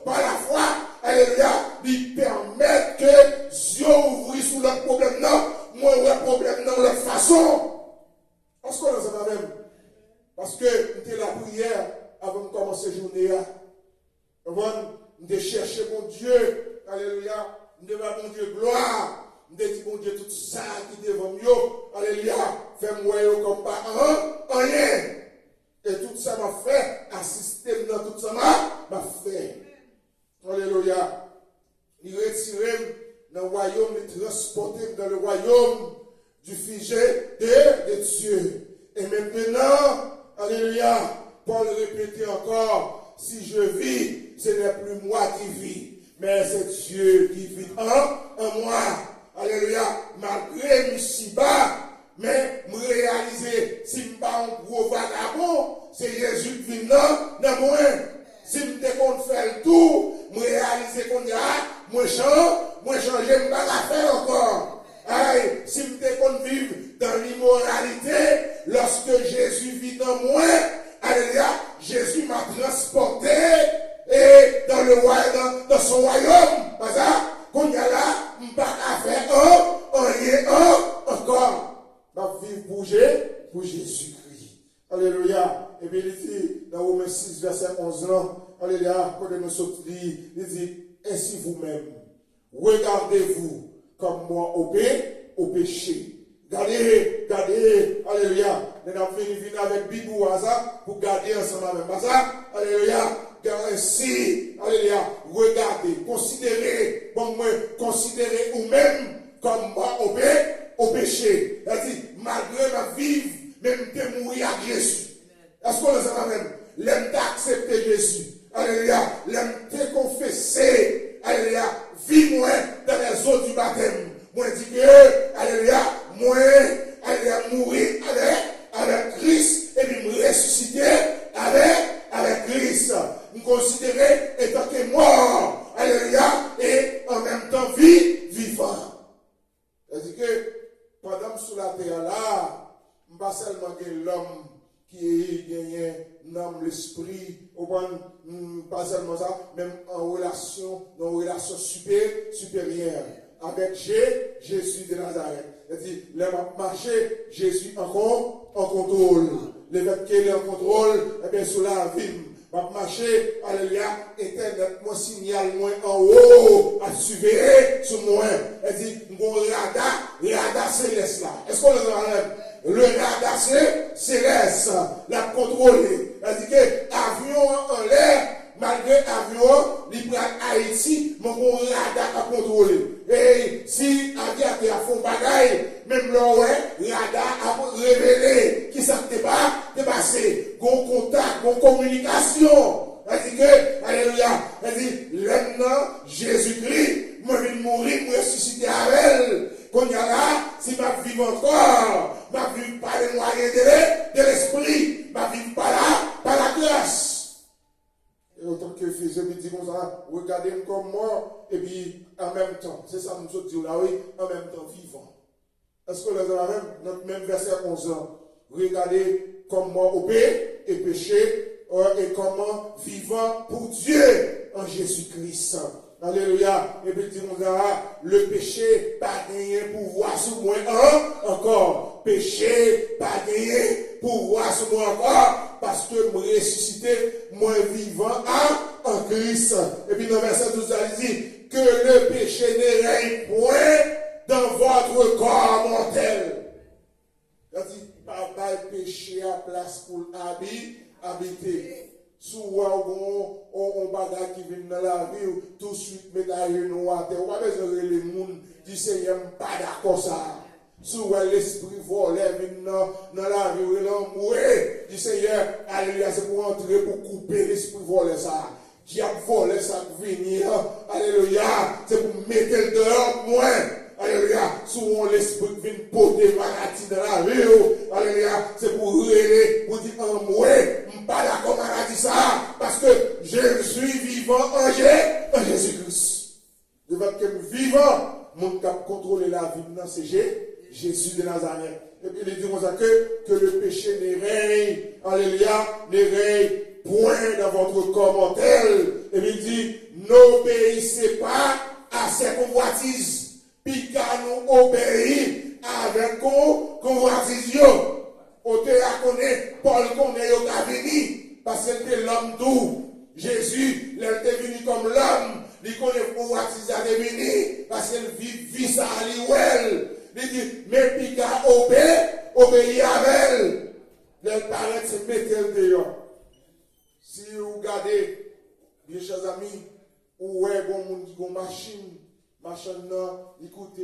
par la foi, alléluia, il permet que Dieu ouvre sous le problème, non, moi, le problème, non, de façon. Parce qu'on a ça même. Parce que c'était la prière avant de commencer la journée. Avant de chercher mon Dieu, alléluia, de voir mon Dieu gloire. De dire mon Dieu tout ça qui devant moi, alléluia, fais-moi comme pas rien. Et tout ça m'a fait, assister dans tout ça m'a fait. Alléluia. Il retire dans le royaume, il transporte dans le royaume du figé de Dieu. Et maintenant, alléluia, Paul répétait encore, si je vis, ce n'est plus moi qui vis, mais c'est Dieu qui vit en moi. Alléluia, malgré ici-bas, mais me réaliser, si je ne suis pas un gros vagabond, c'est Jésus qui vient dans moi. Si je ne fais le tout, me réaliser qu'on y a, moi changer, je ne vais pas la faire encore. Aïe, si je ne vivre dans l'immoralité, lorsque Jésus vit dans moi, alléluia, Jésus m'a transporté et dans son royaume. Pas ça? Qu'on y a là, je ne vais pas faire encore. Je vais vivre pour Jésus-Christ. Alléluia. Et bien il dit dans Romains 6, verset 11, alléluia, quand nous sommes dit, il dit, ainsi vous-même, regardez-vous comme moi au péché. Gardez, alléluia. Nous avons fini avec Bibou pour garder ensemble avec ça. Alléluia. Ainsi, alléluia, regardez, considérez, considérez vous-même comme moi au péché. C'est-à-dire, malgré ma vie, même de mourir à Jésus. Est-ce qu'on le sait même? L'aime d'accepter Jésus. Alléluia. L'aime te confesser. Alléluia. Vis-moi dans les eaux du baptême. Moi, dis que, alléluia, moi, alléluia, mourir avec Christ et puis me ressusciter avec Christ. Me considérer étant que mort. Alléluia. Et en même temps, vivant. C'est-à-dire que, pendant sous la terre là, pas seulement que l'homme qui gagne l'âme, l'esprit, pas seulement ça, même en relation supérieure avec Jésus de Nazareth. C'est-à-dire, le marché, Jésus en contrôle. Le fait qu'il est en contrôle, eh bien, sous la vie. Ma marché, alléluia, était mon signal moins en haut, à surveiller sur moi. Elle dit, mon radar céleste là. Est-ce qu'on le voit? Le radar céleste, la contrôler. Elle dit que avion en l'air, malgré avion, il prend Haïti, mon radar à contrôler. Et si avion a fond bagaille, même le radar a révélé qui ça t'est passé, bon contact, bon communication. Elle dit que, alléluia, elle dit, maintenant, Jésus-Christ, moi je vais mourir, moi ressusciter avec elle. Qu'on y a là, si ma vie encore, ma vie pas les moyens de l'esprit, ma vie pas là, par la grâce. Et autant que je me dis comme ça, regardez-moi comme mort, et puis en même temps, c'est ça nous autres disons là, oui, en même temps vivant. Est-ce que les même, notre même verset 11 ans, regardez comment obéir et pécher et comment vivant pour Dieu en Jésus-Christ. Alléluia. Et puis disons le péché pas gagné pouvoir sur moi encore. Péché pas gagné pouvoir sur moi encore parce que moi ressuscité, moi vivant en Christ. Et puis dans le verset 12, il dit que le péché ne règne point dans votre corps mortel. Il dit pas de péché à place pour habiter. Souvent, on bagage qui vient dans la vie, tout de suite, mettre à genoux à terre. On va besoin de les gens du Seigneur, pas d'accord ça. Souvent, l'esprit volé vient dans la vie, il est mourir du Seigneur. Alléluia, c'est pour entrer, pour couper l'esprit volé ça. Diable volé ça pour venir. Alléluia, c'est pour mettre le dehors moins. Alléluia, souvent l'esprit vient porter maladie dans la vie. Alléluia, c'est pour rêver, pour dire en moi, je ne pas d'accord maladie ça, parce que je suis vivant en Jésus-Christ. De fait que vivant, mon cap contrôler la vie, c'est Jésus de Nazareth. Et puis il dit comme ça que le péché ne règne, alléluia, ne règne point dans votre corps mortel. Et puis il dit, n'obéissez pas à ces convoitises. Puis qu'à nous obéir avec convoitise. On te connaît, Paul connaît au venu, parce que c'était l'homme doux. Jésus, il était venu comme l'homme. Il connaît convoitise à devenir, parce qu'il vit ça à l'ouel. Il dit, mais puis qu'à obéir avec elle. Les parents se mettent dehors. Si vous regardez, mes chers amis, ou ouais, bon machine là, il coûte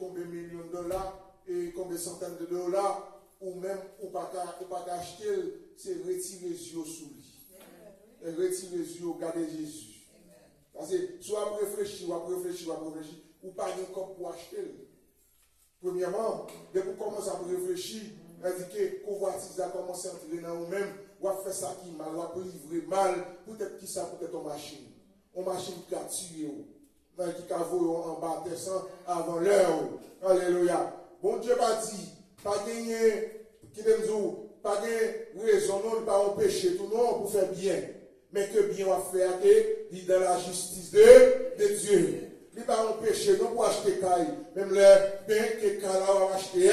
combien de millions de dollars et combien de centaines de dollars, ou même, ou pas acheter, c'est retirer les yeux sous lui. Et retirer les yeux, garder Jésus. Parce que soit réfléchir, ou pas de corps pour acheter. Premièrement, dès que vous commencez à réfléchir, indiquer que convoitise a commencé à entrer dans vous-même, ou à faire ça qui mal, ou à livrer mal, peut-être qui ça, peut-être en machine. En machine qui a tué. Qui a volé en bas de sang avant l'heure. Alléluia. Bon Dieu m'a dit, pas gagner, pas gagner raison, non, pas en péché, tout non, pour faire bien. Mais que bien on va faire, il dans la justice de Dieu. Il n'est pas en péché, non pour acheter caille. Même le bien que Kala va acheter,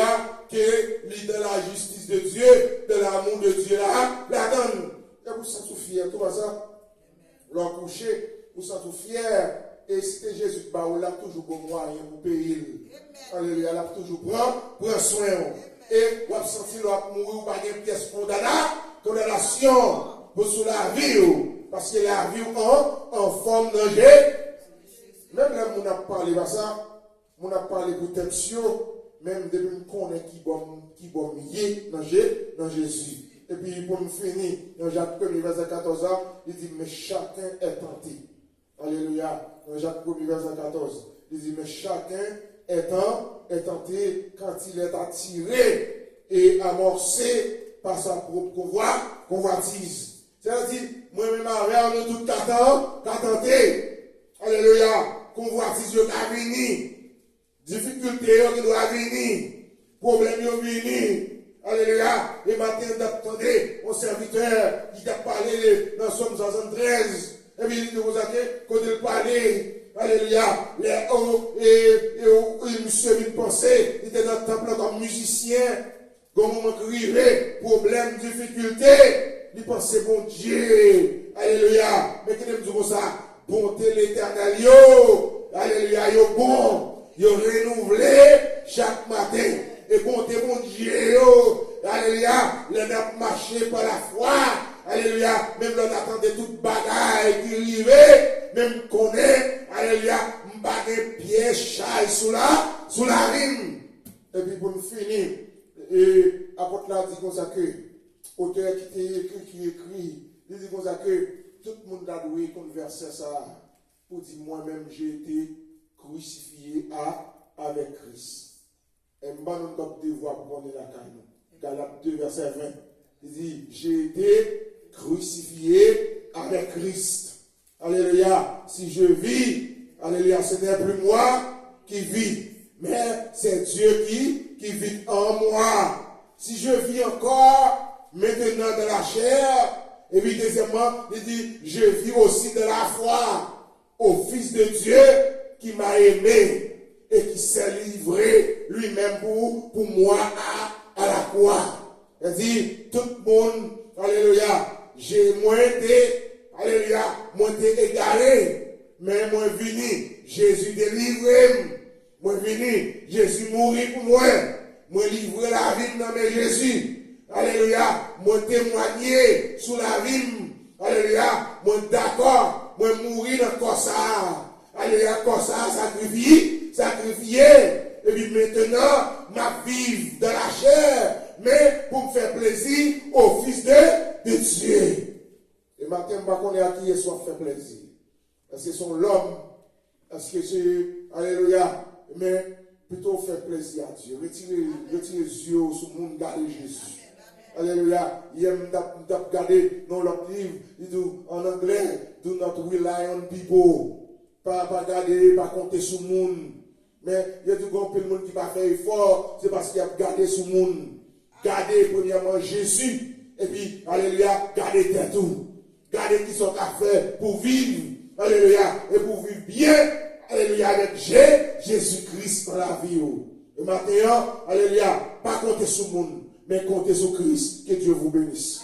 que il dans la justice de Dieu, de l'amour de Dieu là, la donne. Et vous sentez fier, tout ça. L'en coucher, vous sentez fier. Et c'était Jésus qui a toujours bon moyen pour payer. Alléluia, il a toujours prend soin. Et vous avez senti qu'il a mourir par une pièce condamnation pour sur la vie. Parce que la vie en forme danger. Même là, on a parlé de ça, on a parlé de protection, même depuis qu'on est qui bon mieux dans Jésus. Et puis pour nous finir, dans Jacques 1, verset 14, il dit, mais chacun est tenté. Alléluia. Dans Jacques 1, verset 14, il dit, mais chacun est tenté quand il est attiré et amorcé par sa propre convoitise. C'est-à-dire, moi-même, avec nous tout tenté. Alléluia. Convoitise qui venir. Difficulté qui doit venir. Problème qui venir. Alléluia. Et maintenant, d'attendez, mon serviteur qui a parlé dans Somme 73. Et puis, il nous a dit, quand il parlait, alléluia, les hauts et monsieur vient penser, il était dans le temple comme musicien, comme on criait, problème, difficulté, il pensait, bon Dieu, alléluia, mais qu'il aime dire ça, bonté l'éternel, yo, alléluia, yo bon, yo renouvelé chaque matin, et bonté, bon Dieu, yo, alléluia, les n'a marché par la foi. Alléluia, même l'on attendait toute bagaille qui arrivait, même qu'on est, alléluia, m'bagay pied chaille sous la rime. Et puis pour nous finir, et apôtre là dit comme ça que, auteur qui écrit, il dit comme ça que, tout le monde a doué comme verset ça, pour dire moi-même j'ai été crucifié avec Christ. Et m'ba nous top devoir pour qu'on ait la caille. Galates 2 verset 20. Il dit, j'ai été crucifié avec Christ. Alléluia. Si je vis, alléluia, ce n'est plus moi qui vis, mais c'est Dieu qui vit en moi. si je vis encore maintenant de la chair, et puis deuxièmement, il dit, je vis aussi de la foi au Fils de Dieu qui m'a aimé et qui s'est livré lui-même pour moi à la croix. Il dit, tout le monde, alléluia, moi été égaré, mais moi venu, Jésus délivré, moi venu, Jésus mourir pour moi livrer la vie dans mes Jésus. Alléluia, moi témoigner sous la vie. Alléluia, moi d'accord, moi mourir dans le corps ça. Alléluia, corps ça, sacrifié. Et puis maintenant, ma vie dans la chair, mais pour me faire plaisir au Fils de Dieu. Et matin, je ne sais pas à qui est soit fait plaisir. Est-ce que c'est l'homme? Est-ce que c'est, alléluia, mais plutôt faire plaisir à Dieu. Retirez les yeux sur le monde, garder Jésus. Alléluia. Il aime regarder dans l'autre livre, il dit en anglais, do not rely on people. Pas regarder, pas compter sur le monde. Mais il y a du grand peu de monde qui va faire effort, c'est parce qu'il a gardé sur le monde. Gardez premièrement Jésus, et puis, alléluia, gardez tout. Gardez qui sont à faire pour vivre, alléluia, et pour vivre bien, alléluia, avec Jésus-Christ dans la vie. Et maintenant, alléluia, pas compter sur le monde, mais comptez sur Christ. Que Dieu vous bénisse.